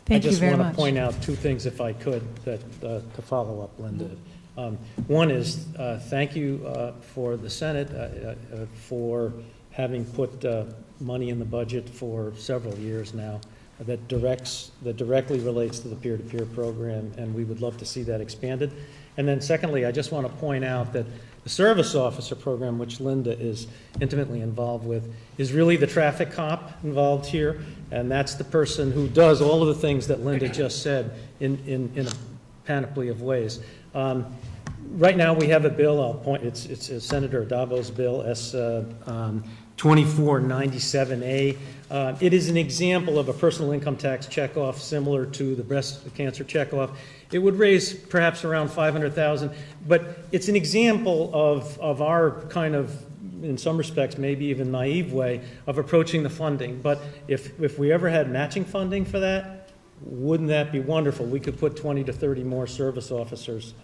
Thank you very much. I just want to point out two things, if I could, that to follow up, Linda. One is thank you for the Senate for having put money in the budget for several years now that directly relates to the peer-to-peer program, and we would love to see that expanded. And then secondly, I just want to point out that the service officer program, which Linda is intimately involved with, is really the traffic cop involved here, and that's the person who does all of the things that Linda just said in a panoply of ways. Right now we have a bill, it's Senator Adavo's bill, S-2497A. It is an example of a personal income tax checkoff similar to the breast cancer checkoff. It would raise perhaps around $500,000, but it's an example of our kind of, in some respects, maybe even naive way of approaching the funding. But if we ever had matching funding for that, wouldn't that be wonderful? We could put 20 to 30 more service officers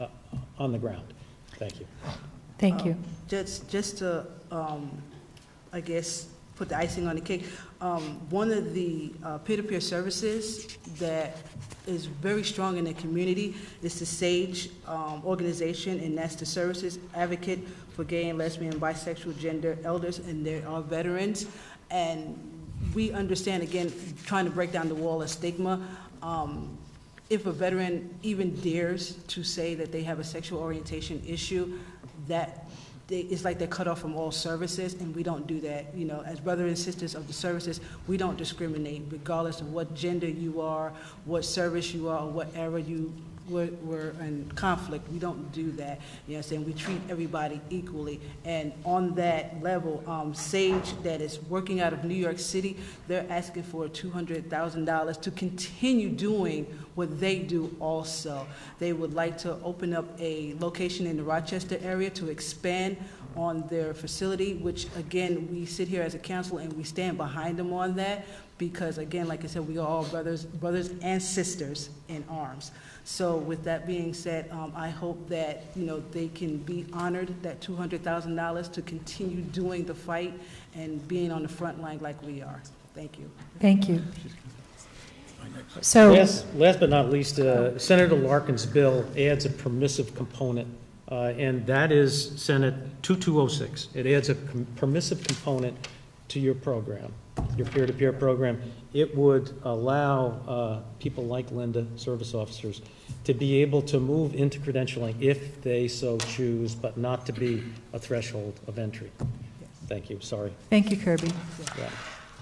on the ground. Thank you. Thank you. Just to, I guess, put the icing on the cake, one of the peer-to-peer services that is very strong in the community is the SAGE organization, and that's the Services Advocate for Gay and Lesbian, Bisexual, Gender Elders, and they are veterans. And we understand, again, trying to break down the wall of stigma. If a veteran even dares to say that they have a sexual orientation issue, it's like they're cut off from all services, and we don't do that. You know, as brothers and sisters of the services, we don't discriminate regardless of what gender you are, what service you are, or what era you were in conflict. We don't do that. You know what I'm saying? We treat everybody equally. And on that level, SAGE, that is working out of New York City, they're asking for $200,000 to continue doing what they do also. They would like to open up a location in the Rochester area to expand on their facility, which again, we sit here as a council and we stand behind them on that, because again, like I said, we are all brothers and sisters in arms. So with that being said, I hope that, you know, they can be honored that $200,000 to continue doing the fight and being on the front line like we are. Thank you. Thank you. So last but not least, Senator Larkin's bill adds a permissive component, and that is Senate 2206. It adds a permissive component to your program, your peer-to-peer program. It would allow people like Linda, service officers, to be able to move into credentialing if they so choose, but not to be a threshold of entry. Thank you. Sorry. thank you, Kirby. Yeah.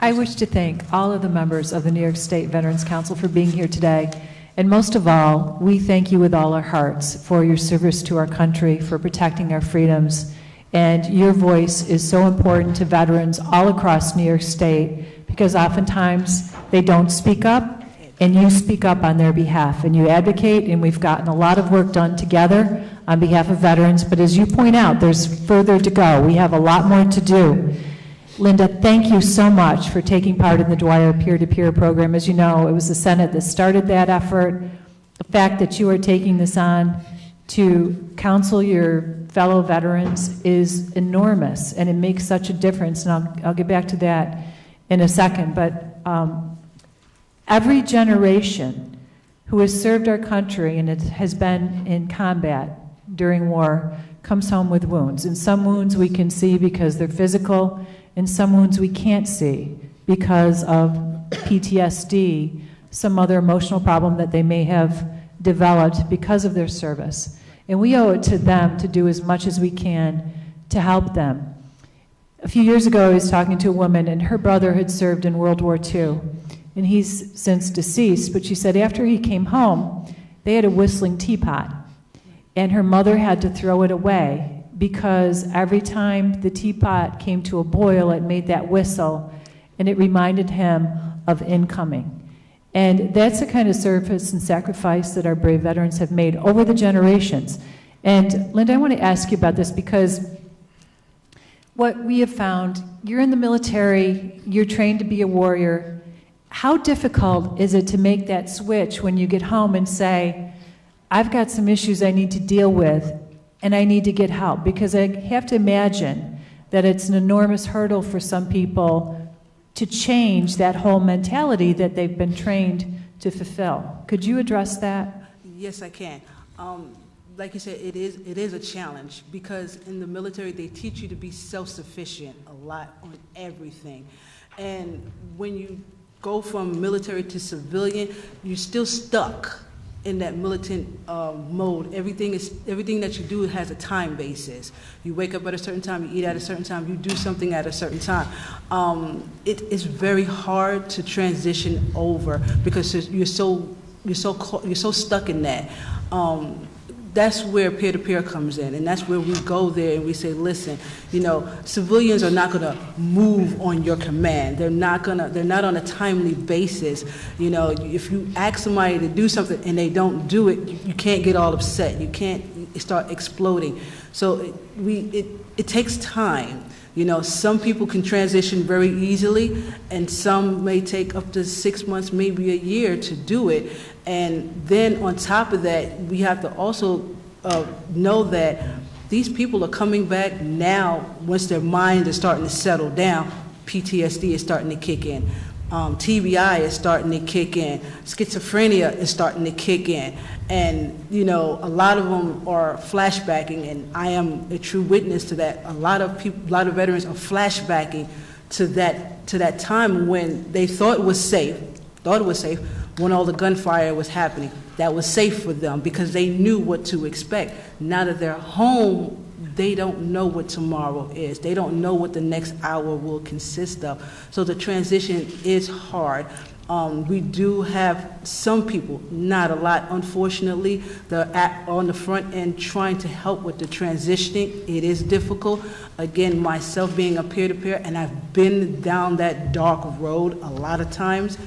I wish to thank all of the members of the New York State Veterans Council for being here today. And most of all, we thank you with all our hearts for your service to our country, for protecting our freedoms. And your voice is so important to veterans all across New York State, because oftentimes they don't speak up, and you speak up on their behalf, and you advocate, and we've gotten a lot of work done together on behalf of veterans. But as you point out, there's further to go. We have a lot more to do. Linda, thank you so much for taking part in the Dwyer peer-to-peer program. As you know, it was the Senate that started that effort. The fact that you are taking this on to counsel your fellow veterans is enormous, and it makes such a difference, and I'll get back to that in a second. But every generation who has served our country and it has been in combat during war comes home with wounds, and some wounds we can see because they're physical, and some wounds we can't see because of PTSD, some other emotional problem that they may have developed because of their service. And we owe it to them to do as much as we can to help them. A few years ago, I was talking to a woman, and her brother had served in World War II, and he's since deceased, but she said after he came home, they had a whistling teapot, and her mother had to throw it away because every time the teapot came to a boil, it made that whistle, and it reminded him of incoming. And that's the kind of service and sacrifice that our brave veterans have made over the generations. And Linda, I want to ask you about this, because what we have found, you're in the military, you're trained to be a warrior. How difficult is it to make that switch when you get home and say, I've got some issues I need to deal with, and I need to get help? Because I have to imagine that it's an enormous hurdle for some people to change that whole mentality that they've been trained to fulfill. Could you address that? Yes, I can. Like you said, it is a challenge because in the military they teach you to be self-sufficient a lot on everything, and when you go from military to civilian, you're still stuck in that militant mode. Everything that you do has a time basis. You wake up at a certain time, you eat at a certain time, you do something at a certain time. It is very hard to transition over because you're so stuck in that. That's where peer-to-peer comes in, and that's where we go there and we say, listen, you know, civilians are not going to move on your command. They're not on a timely basis. You know, if you ask somebody to do something and they don't do it, you can't get all upset. You can't start exploding. So it takes time. You know, some people can transition very easily, and some may take up to 6 months, maybe a year to do it. And then on top of that, we have to also know that these people are coming back now once their mind is starting to settle down. PTSD is starting to kick in. TBI is starting to kick in. Schizophrenia is starting to kick in. And, you know, a lot of them are flashbacking, and I am a true witness to that. A lot of veterans are flashbacking to that time when they thought it was safe, when all the gunfire was happening. That was safe for them because they knew what to expect. Now that they're home, they don't know what tomorrow is. They don't know what the next hour will consist of. So the transition is hard. We do have some people, not a lot, unfortunately, that are on the front end trying to help with the transitioning. It is difficult. Again, myself being a peer-to-peer, and I've been down that dark road a lot of times.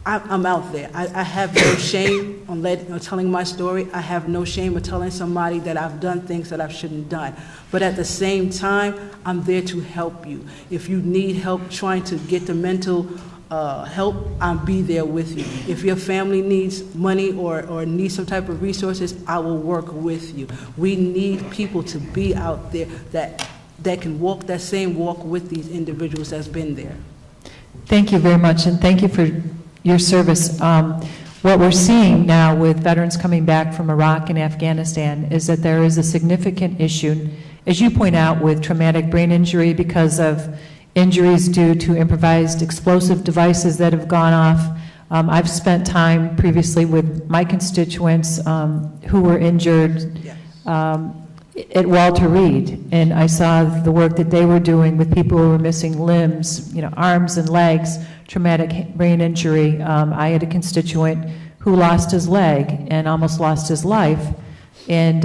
I'm out there. I have no shame on telling my story. I have no shame of telling somebody that I've done things that I shouldn't have done. But at the same time, I'm there to help you. If you need help trying to get the mental help, I'll be there with you. If your family needs money or needs some type of resources, I will work with you. We need people to be out there that can walk that same walk with these individuals that's been there. Thank you very much, and thank you for your service. What we're seeing now with veterans coming back from Iraq and Afghanistan is that there is a significant issue, as you point out, with traumatic brain injury because of injuries due to improvised explosive devices that have gone off. I've spent time previously with my constituents who were injured at Walter Reed, and I saw the work that they were doing with people who were missing limbs, you know, arms and legs, traumatic brain injury. I had a constituent who lost his leg and almost lost his life, and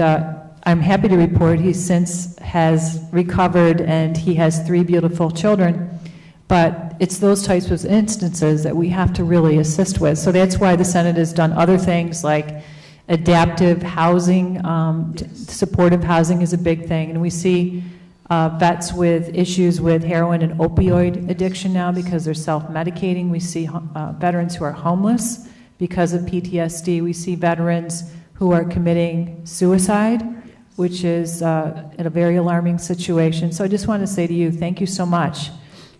I'm happy to report he since has recovered and he has 3 beautiful children. But it's those types of instances that we have to really assist with. So that's why the Senate has done other things like adaptive housing. Supportive housing is a big thing, and we see vets with issues with heroin and opioid addiction now because they're self-medicating. We see veterans who are homeless because of PTSD. We see veterans who are committing suicide, which is a very alarming situation. So I just want to say to you, thank you so much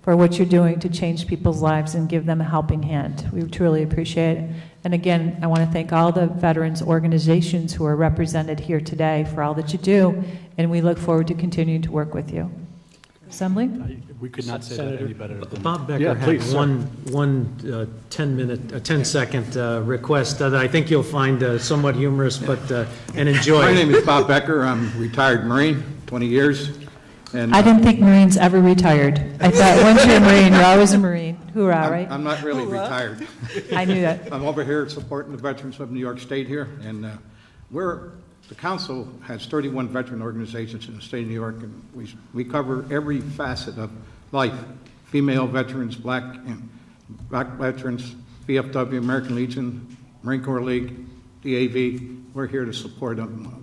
for what you're doing to change people's lives and give them a helping hand. We truly appreciate it. And again, I want to thank all the veterans organizations who are represented here today for all that you do, and we look forward to continuing to work with you. Assembly? We could not say that any better. Bob Becker Yeah, please, had one 10-second request that I think you'll find somewhat humorous, but and enjoy. My name is Bob Becker. I'm a retired Marine, 20 years. And I didn't think Marines ever retired. I thought once you're a Marine, you're always a Marine. Hoorah, right? I'm not really retired. I knew that. I'm over here supporting the veterans of New York State here, and the council has 31 veteran organizations in the state of New York, and we cover every facet of life: female veterans, black veterans, VFW, American Legion, Marine Corps League, DAV. We're here to support them.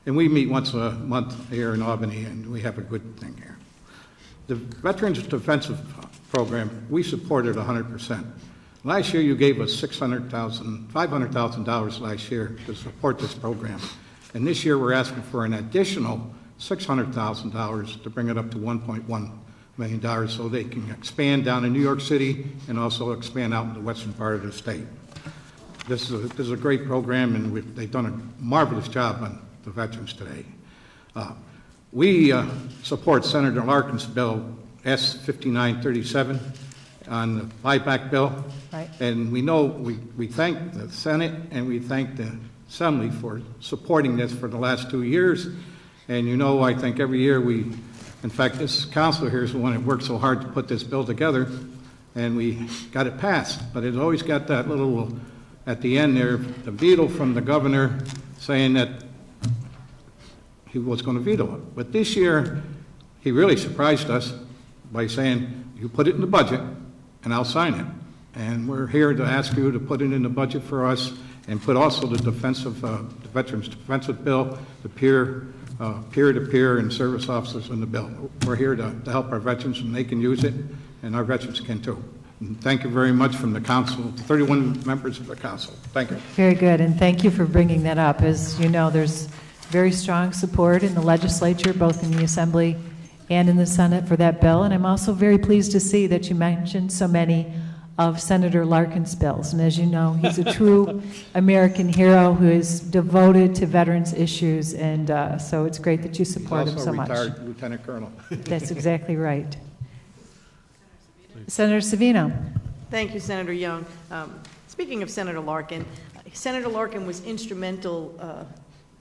And we meet once a month here in Albany, and we have a good thing here. The Veterans Defensive Program, we support it 100%. Last year, you gave us $500,000 last year to support this program. And this year, we're asking for an additional $600,000 to bring it up to $1.1 million so they can expand down in New York City and also expand out in the western part of the state. This is a great program, and they've done a marvelous job on the veterans today. We support Senator Larkin's bill S-5937 on the buyback bill. Right. And we know, we thank the Senate and we thank the Assembly for supporting this for the last 2 years. And you know, I think every year in fact, this council here is the one that worked so hard to put this bill together, and we got it passed. But it always got that little, at the end there, the veto from the governor saying that he was going to veto it. But this year, he really surprised us by saying, you put it in the budget, and I'll sign it. And we're here to ask you to put it in the budget for us and put also the Veterans Defensive Bill, the peer-to-peer and service officers in the bill. We're here to help our veterans, and they can use it, and our veterans can too. And thank you very much from the council, the 31 members of the council. Thank you. Very good, and thank you for bringing that up. As you know, there's very strong support in the legislature, both in the Assembly and in the Senate for that bill, and I'm also very pleased to see that you mentioned so many of Senator Larkin's bills. And as you know, he's a true American hero who is devoted to veterans issues, and so it's great that you support him so much. He's also a retired lieutenant colonel. That's exactly right. Senator Savino. Thank you, Senator Young. Speaking of Senator Larkin was instrumental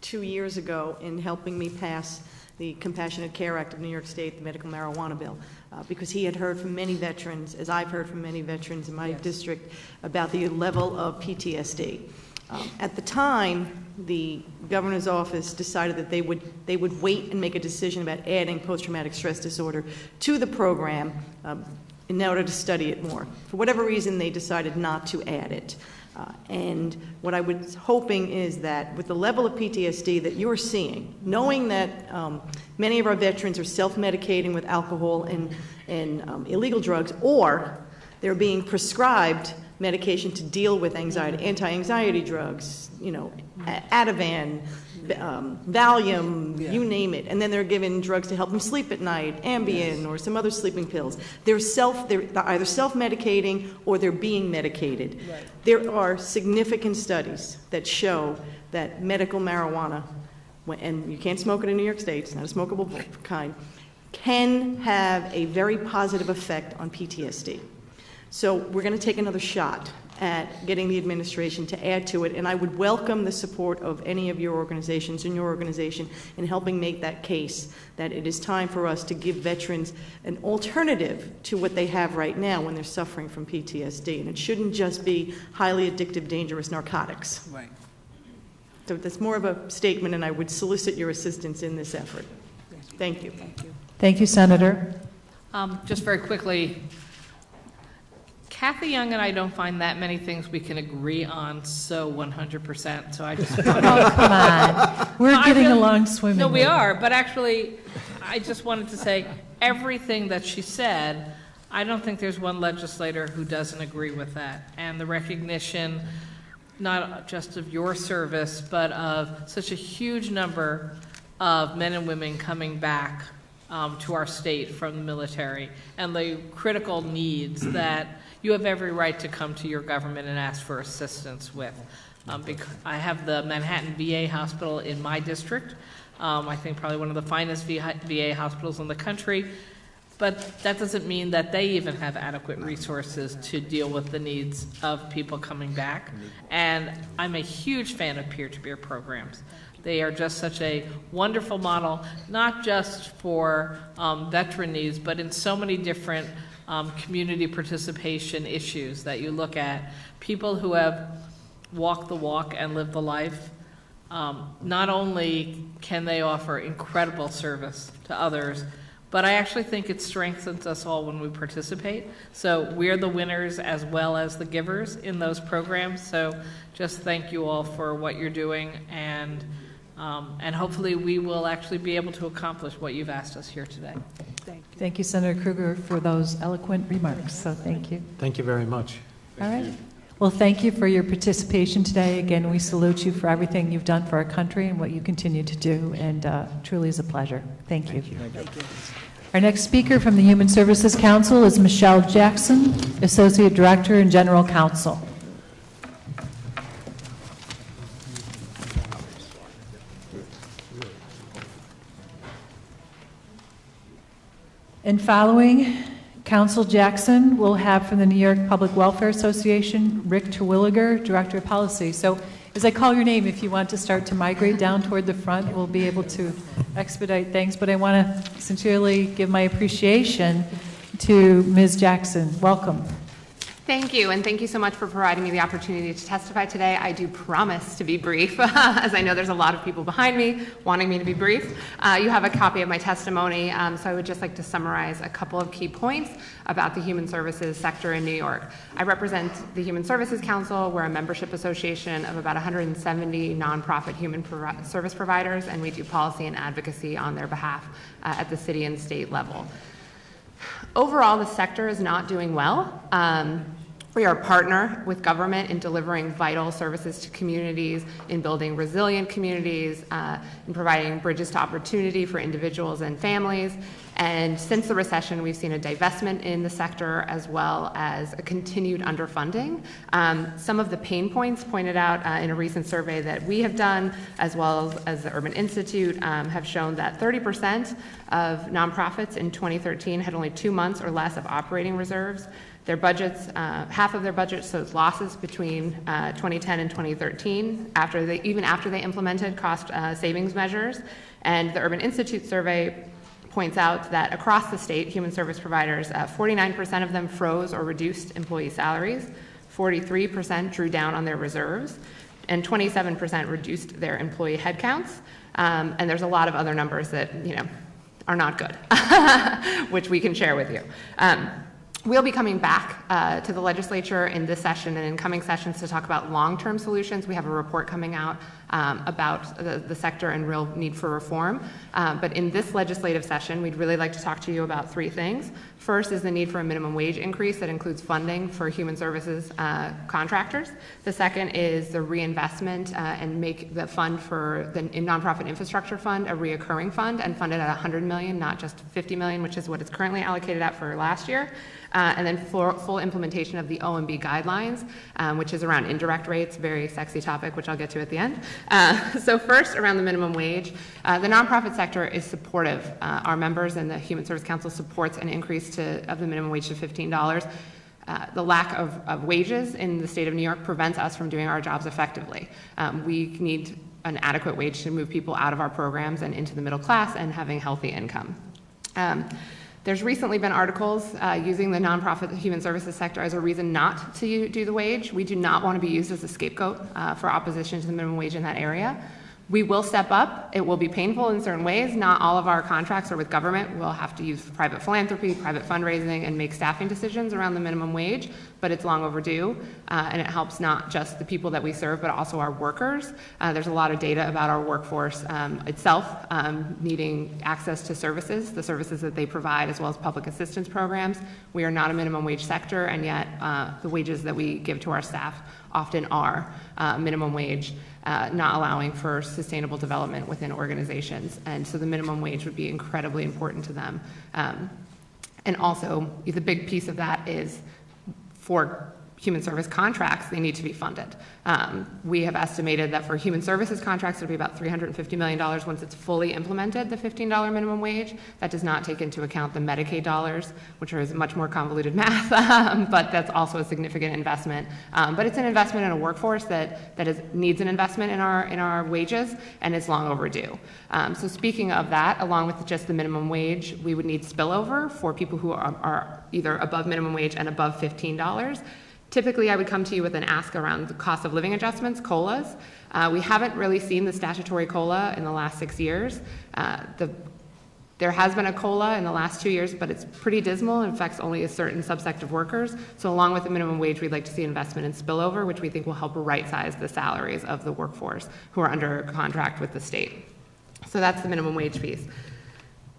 2 years ago in helping me pass the Compassionate Care Act of New York State, the medical marijuana bill, because he had heard from many veterans, as I've heard from many veterans in my district, about the level of PTSD. At the time, the governor's office decided that they would wait and make a decision about adding post-traumatic stress disorder to the program in order to study it more. For whatever reason, they decided not to add it. And what I was hoping is that with the level of PTSD that you're seeing, knowing that many of our veterans are self-medicating with alcohol and illegal drugs, or they're being prescribed medication to deal with anxiety, anti-anxiety drugs, you know, Ativan, Valium, you name it, and then they're given drugs to help them sleep at night, Ambien or some other sleeping pills. They're either self-medicating or they're being medicated. Right. There are significant studies that show that medical marijuana, and you can't smoke it in New York State, it's not a smokable kind, can have a very positive effect on PTSD. So we're going to take another shot at getting the administration to add to it, and I would welcome the support of any of your organizations and your organization in helping make that case that it is time for us to give veterans an alternative to what they have right now when they're suffering from PTSD, and it shouldn't just be highly addictive, dangerous narcotics. Right. So that's more of a statement, and I would solicit your assistance in this effort. Thank you. Thank you. Thank you, Senator. Just very quickly, Kathy Young and I don't find that many things we can agree on so 100%, so I just... Oh, come on. We're getting along swimmingly. No, we are, but actually, I just wanted to say everything that she said, I don't think there's one legislator who doesn't agree with that. And the recognition, not just of your service, but of such a huge number of men and women coming back to our state from the military, and the critical needs that you have every right to come to your government and ask for assistance with. Because I have the Manhattan VA hospital in my district, I think probably one of the finest VA hospitals in the country, but that doesn't mean that they even have adequate resources to deal with the needs of people coming back. And I'm a huge fan of peer-to-peer programs. They are just such a wonderful model, not just for veteran needs, but in so many different community participation issues that you look at. People who have walked the walk and lived the life, not only can they offer incredible service to others, but I actually think it strengthens us all when we participate. So we're the winners as well as the givers in those programs. So just thank you all for what you're doing, and hopefully we will actually be able to accomplish what you've asked us here today. Thank you, Senator Kruger, for those eloquent remarks. So thank you. Thank you very much. All right. Well, thank you for your participation today. Again, we salute you for everything you've done for our country and what you continue to do, and truly is a pleasure. Thank you. Thank you. Our next speaker from the Human Services Council is Michelle Jackson, Associate Director and General Counsel. And following Council Jackson, we'll have from the New York Public Welfare Association, Rick Terwilliger, Director of Policy. So as I call your name, if you want to start to migrate down toward the front, we'll be able to expedite things. But I want to sincerely give my appreciation to Ms. Jackson. Welcome. Thank you, and thank you so much for providing me the opportunity to testify today. I do promise to be brief, as I know there's a lot of people behind me wanting me to be brief. You have a copy of my testimony, so I would just like to summarize a couple of key points about the human services sector in New York. I represent the Human Services Council. We're a membership association of about 170 nonprofit human service providers, and we do policy and advocacy on their behalf at the city and state level. Overall, the sector is not doing well. We are a partner with government in delivering vital services to communities, in building resilient communities, in providing bridges to opportunity for individuals and families. And since the recession, we've seen a divestment in the sector as well as a continued underfunding. Some of the pain points pointed out in a recent survey that we have done, as well as the Urban Institute, have shown that 30% of nonprofits in 2013 had only 2 months or less of operating reserves. Their budgets, half of their budget shows losses between 2010 and 2013, even after they implemented cost savings measures. And the Urban Institute survey points out that across the state, human service providers, 49% of them froze or reduced employee salaries, 43% drew down on their reserves, and 27% reduced their employee headcounts. And there's a lot of other numbers that, are not good, which we can share with you. We'll be coming back to the legislature in this session and in coming sessions to talk about long-term solutions. We have a report coming out about the sector and real need for reform. But in this legislative session, we'd really like to talk to you about 3 things. First is the need for a minimum wage increase that includes funding for human services contractors. The second is the reinvestment and make the fund for the nonprofit infrastructure fund a reoccurring fund and fund it at $100 million, not just $50 million, which is what it's currently allocated at for last year. And then full implementation of the OMB guidelines, which is around indirect rates, very sexy topic, which I'll get to at the end. So first, around the minimum wage, the nonprofit sector is supportive. Our members and the Human Service Council supports an increase of the minimum wage to $15. The lack of wages in the state of New York prevents us from doing our jobs effectively. We need an adequate wage to move people out of our programs and into the middle class and having healthy income. There's recently been articles using the nonprofit human services sector as a reason not to do the wage. We do not want to be used as a scapegoat for opposition to the minimum wage in that area. We will step up. It will be painful in certain ways. Not all of our contracts are with government. We'll have to use private philanthropy, private fundraising, and make staffing decisions around the minimum wage, but it's long overdue, and it helps not just the people that we serve, but also our workers. There's a lot of data about our workforce itself needing access to services, the services that they provide, as well as public assistance programs. We are not a minimum wage sector, and yet the wages that we give to our staff often are minimum wage, not allowing for sustainable development within organizations. And so the minimum wage would be incredibly important to them. And also, the big piece of that is for human service contracts, they need to be funded. We have estimated that for human services contracts, it would be about $350 million once it's fully implemented, the $15 minimum wage. That does not take into account the Medicaid dollars, which is much more convoluted math, but that's also a significant investment. But it's an investment in a workforce that needs an investment in our wages, and is long overdue. So speaking of that, along with just the minimum wage, we would need spillover for people who are either above minimum wage and above $15. Typically, I would come to you with an ask around the cost of living adjustments, COLAs. We haven't really seen the statutory COLA in the last 6 years. There has been a COLA in the last 2 years, but it's pretty dismal and affects only a certain subsect of workers. So along with the minimum wage, we'd like to see investment in spillover, which we think will help right-size the salaries of the workforce who are under contract with the state. So that's the minimum wage piece.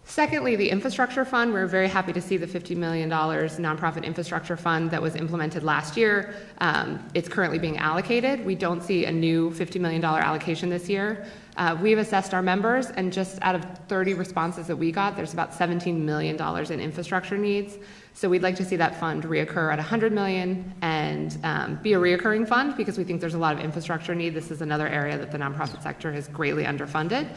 Secondly, the infrastructure fund. We're very happy to see the $50 million nonprofit infrastructure fund that was implemented last year. It's currently being allocated. We don't see a new $50 million allocation this year. We've assessed our members, and just out of 30 responses that we got, there's about $17 million in infrastructure needs. So we'd like to see that fund reoccur at $100 million and be a reoccurring fund, because we think there's a lot of infrastructure need. This is another area that the nonprofit sector is greatly underfunded.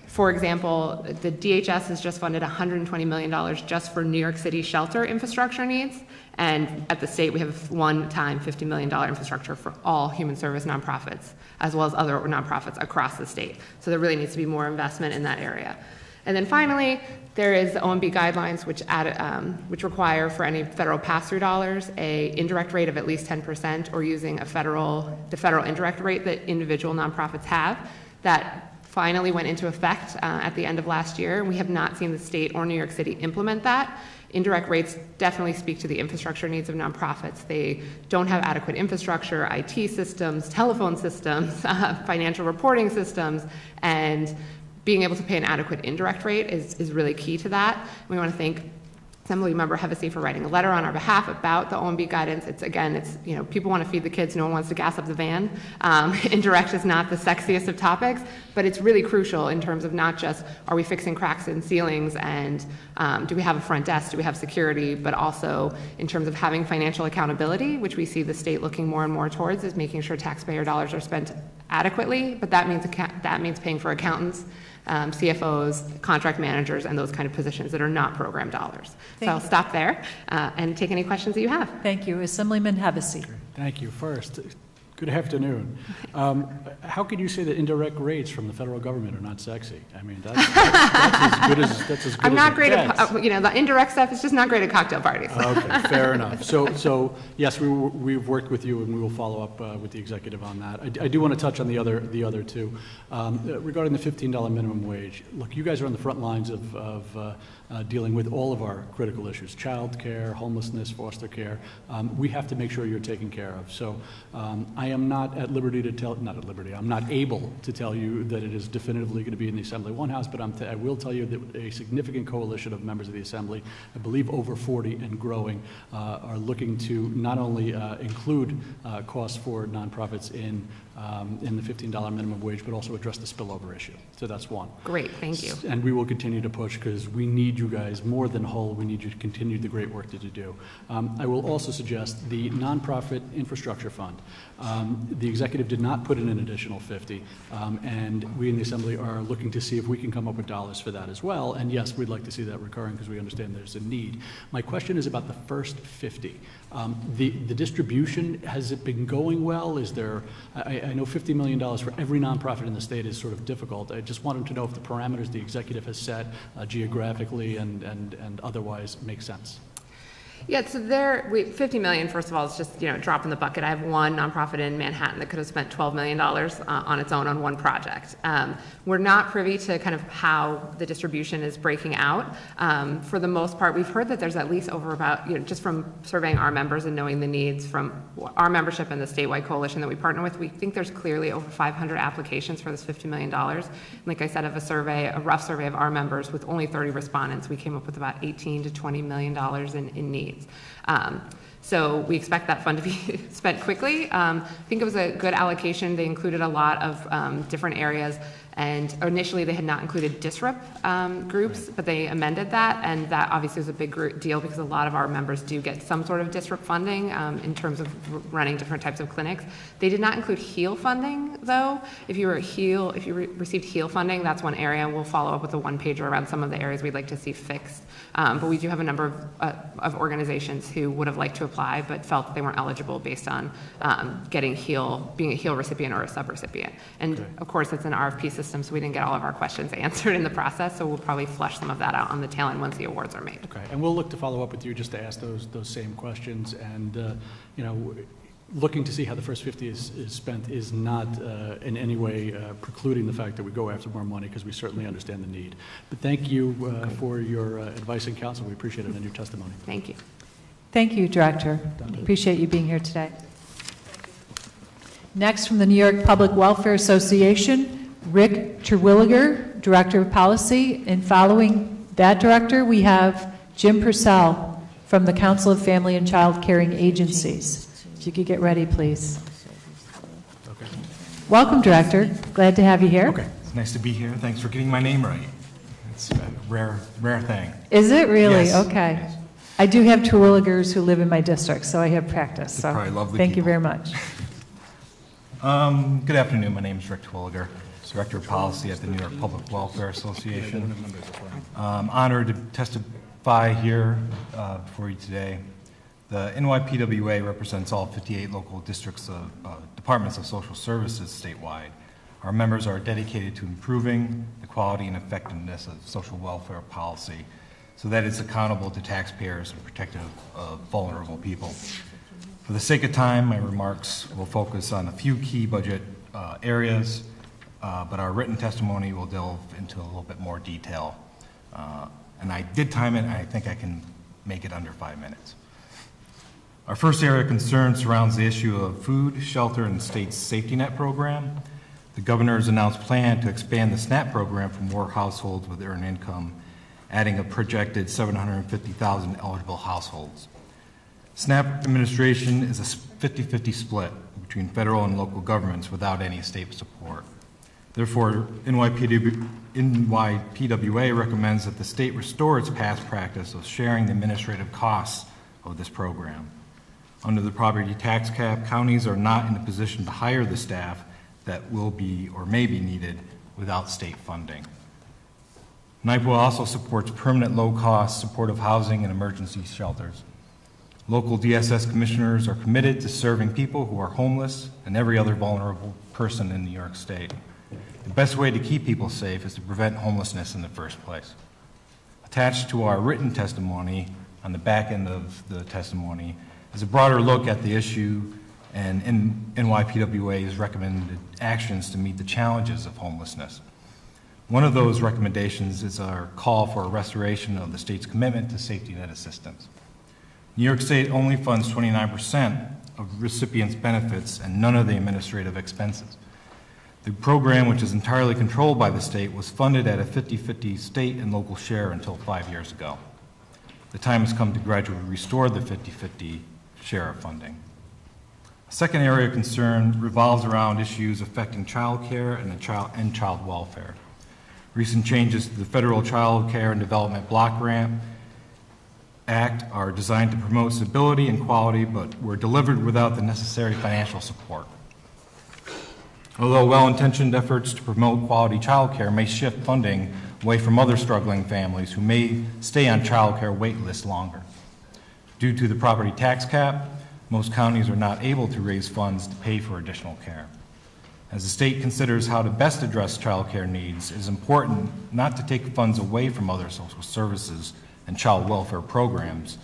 For example, the DHS has just funded $120 million just for New York City shelter infrastructure needs. And at the state, we have one-time $50 million infrastructure for all human service nonprofits, as well as other nonprofits across the state. So there really needs to be more investment in that area. And then finally, there is the OMB guidelines, which require for any federal pass-through dollars a indirect rate of at least 10%, or using the federal indirect rate that individual nonprofits have. That finally went into effect at the end of last year. We have not seen the state or New York City implement that. Indirect rates definitely speak to the infrastructure needs of nonprofits. They don't have adequate infrastructure, IT systems, telephone systems, financial reporting systems, and being able to pay an adequate indirect rate is really key to that. We want to thank Assembly Member Hevesi for writing a letter on our behalf about the OMB guidance. It's people want to feed the kids, no one wants to gas up the van. Indirect is not the sexiest of topics, but it's really crucial in terms of not just are we fixing cracks in ceilings and do we have a front desk, do we have security, but also in terms of having financial accountability, which we see the state looking more and more towards, is making sure taxpayer dollars are spent adequately, but that means paying for accountants, CFOs, contract managers, and those kind of positions that are not program dollars. So I'll stop there and take any questions that you have. Thank you. Assemblyman Hevesi. Thank you. First, good afternoon. How could you say that indirect rates from the federal government are not sexy? I mean, that's as good as I'm not it great gets. at, the indirect stuff is just not great at cocktail parties. Okay, fair enough. So yes, we've worked with you, and we will follow up with the executive on that. I do want to touch on the other two. Regarding the $15 minimum wage, look, you guys are on the front lines of dealing with all of our critical issues: child care, homelessness, foster care. We have to make sure you're taken care of. So I am not at liberty to tell, not at liberty, I'm not able to tell you that it is definitively going to be in the Assembly One House, but I will tell you that a significant coalition of members of the Assembly, I believe over 40 and growing, are looking to not only include costs for nonprofits in the $15 minimum wage, but also address the spillover issue. So that's one. Great, thank you. And we will continue to push, because we need you guys more than whole. We need you to continue the great work that you do. I will also suggest the nonprofit infrastructure fund. The executive did not put in an additional 50, and we in the Assembly are looking to see if we can come up with dollars for that as well. And yes, we'd like to see that recurring, because we understand there's a need. My question is about the first 50. The distribution, has it been going well? Is there, I know $50 million for every nonprofit in the state is sort of difficult. I just wanted to know if the parameters the executive has set geographically and otherwise make sense. Yeah, so $50 million, first of all, is just, a drop in the bucket. I have one nonprofit in Manhattan that could have spent $12 million on its own on one project. We're not privy to kind of how the distribution is breaking out. For the most part, we've heard that there's at least over about, just from surveying our members and knowing the needs from our membership and the statewide coalition that we partner with, we think there's clearly over 500 applications for this $50 million. And like I said, of a rough survey of our members with only 30 respondents, we came up with about $18 to $20 million in needs. So we expect that fund to be spent quickly. I think it was a good allocation. They included a lot of different areas. And initially, they had not included disrupt groups, but they amended that, and that obviously was a big deal, because a lot of our members do get some sort of disrupt funding in terms of running different types of clinics. They did not include HEAL funding, though. If you received HEAL funding, that's one area. We'll follow up with a one-pager around some of the areas we'd like to see fixed. But we do have a number of organizations who would have liked to apply, but felt that they weren't eligible based on being a HEAL recipient or a subrecipient. And of course, it's an RFP system, so we didn't get all of our questions answered in the process, so we'll probably flush some of that out on the tail end once the awards are made. Okay, and we'll look to follow up with you just to ask those same questions, and looking to see how the first 50 is spent is not in any way precluding the fact that we go after more money, because we certainly understand the need. But thank you for your advice and counsel. We appreciate it, and your testimony. Thank you. Thank you, Director. Appreciate you being here today. Next, from the New York Public Welfare Association, Rick Terwilliger, Director of Policy, and following that director, we have Jim Purcell from the Council of Family and Child Caring Agencies. If you could get ready, please. Okay. Welcome, Director. Glad to have you here. Okay. It's nice to be here. Thanks for getting my name right. It's a rare thing. Is it really? Yes. Okay. Yes. I do have Terwilligers who live in my district, so I have practice. They're So probably lovely thank you people. very much. Good afternoon. My name is Rick Terwilliger, Director of Policy at the New York Public Welfare Association. I'm honored to testify here before you today. The NYPWA represents all 58 local districts of departments of social services statewide. Our members are dedicated to improving the quality and effectiveness of social welfare policy so that it's accountable to taxpayers and protective of vulnerable people. For the sake of time, my remarks will focus on a few key budget areas, but our written testimony will delve into a little bit more detail. And I did time it, and I think I can make it under 5 minutes. Our first area of concern surrounds the issue of food, shelter, and the state's safety net program. The governor's announced plan to expand the SNAP program for more households with earned income, adding a projected 750,000 eligible households. SNAP administration is a 50-50 split between federal and local governments without any state support. Therefore, NYPWA recommends that the state restore its past practice of sharing the administrative costs of this program. Under the property tax cap, counties are not in a position to hire the staff that will be or may be needed without state funding. NYPWA also supports permanent low-cost supportive housing and emergency shelters. Local DSS commissioners are committed to serving people who are homeless and every other vulnerable person in New York State. The best way to keep people safe is to prevent homelessness in the first place. Attached to our written testimony, on the back end of the testimony, is a broader look at the issue and NYPWA's recommended actions to meet the challenges of homelessness. One of those recommendations is our call for a restoration of the state's commitment to safety net assistance. New York State only funds 29% of recipients' benefits and none of the administrative expenses. The program, which is entirely controlled by the state, was funded at a 50-50 state and local share until 5 years ago. The time has come to gradually restore the 50-50 share of funding. A second area of concern revolves around issues affecting child care and child welfare. Recent changes to the Federal Child Care and Development Block Grant Act are designed to promote stability and quality, but were delivered without the necessary financial support. Although well-intentioned efforts to promote quality child care may shift funding away from other struggling families who may stay on child care wait lists longer. Due to the property tax cap, most counties are not able to raise funds to pay for additional care. As the state considers how to best address child care needs, it is important not to take funds away from other social services and child welfare programs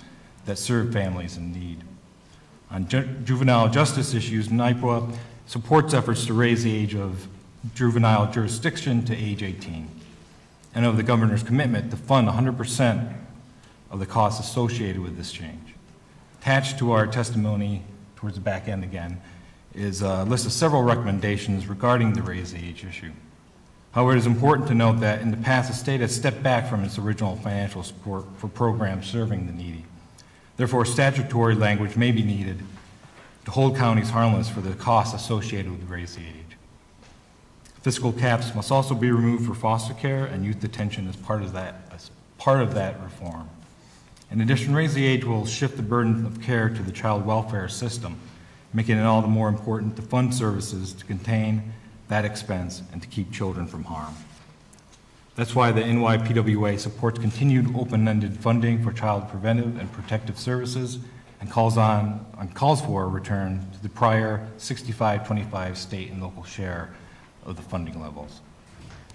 that serve families in need. On juvenile justice issues, NYPWA supports efforts to raise the age of juvenile jurisdiction to age 18, and of the governor's commitment to fund 100% of the costs associated with this change. Attached to our testimony, towards the back end again, is a list of several recommendations regarding the raise the age issue. However, it is important to note that in the past, the state has stepped back from its original financial support for programs serving the needy. Therefore, statutory language may be needed to hold counties harmless for the costs associated with raise the age. Fiscal caps must also be removed for foster care and youth detention as part of that reform. In addition, raise the age will shift the burden of care to the child welfare system, making it all the more important to fund services to contain that expense and to keep children from harm. That's why the NYPWA supports continued open-ended funding for child preventive and protective services and calls for a return to the prior 65-25 state and local share of the funding levels.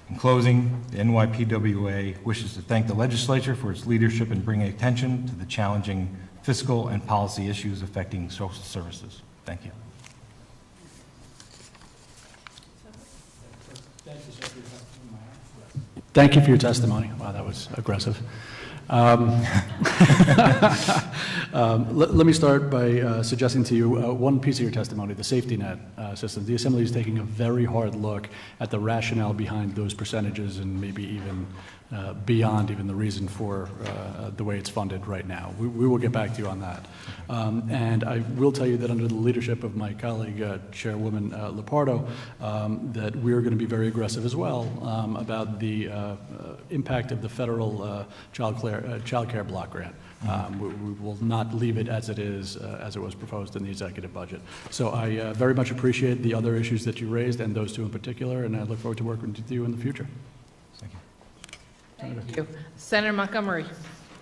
In closing, the NYPWA wishes to thank the legislature for its leadership in bringing attention to the challenging fiscal and policy issues affecting social services. Thank you. Thank you for your testimony. Wow, that was aggressive. Let me start by suggesting to you one piece of your testimony, the safety net system. The Assembly is taking a very hard look at the rationale behind those percentages and maybe even beyond even the reason for the way it's funded right now. We will get back to you on that. And I will tell you that under the leadership of my colleague, Chairwoman Lepardo, that we're going to be very aggressive as well about the impact of the federal child care block grant. We will not leave it as it is, as it was proposed in the executive budget. So I very much appreciate the other issues that you raised, and those two in particular, and I look forward to working with you in the future. Thank you. Senator Montgomery.